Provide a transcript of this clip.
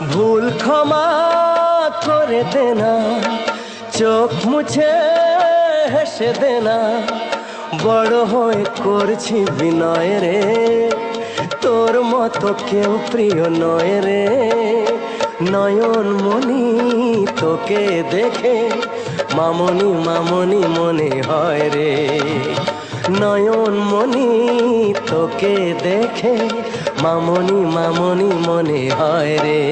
ভুল ক্ষমা করে দেনা, চোখ মুছে হেসে দেনা, বড় হয়ে করছি বিনয় রে, তোর মতো কেউ প্রিয় নয় রে। নয়ন মনি তোকে দেখে মামনি মামনি মনে হয় রে, নয়ন মনি তোকে দেখে মামনি মামনি মনে হয় রে।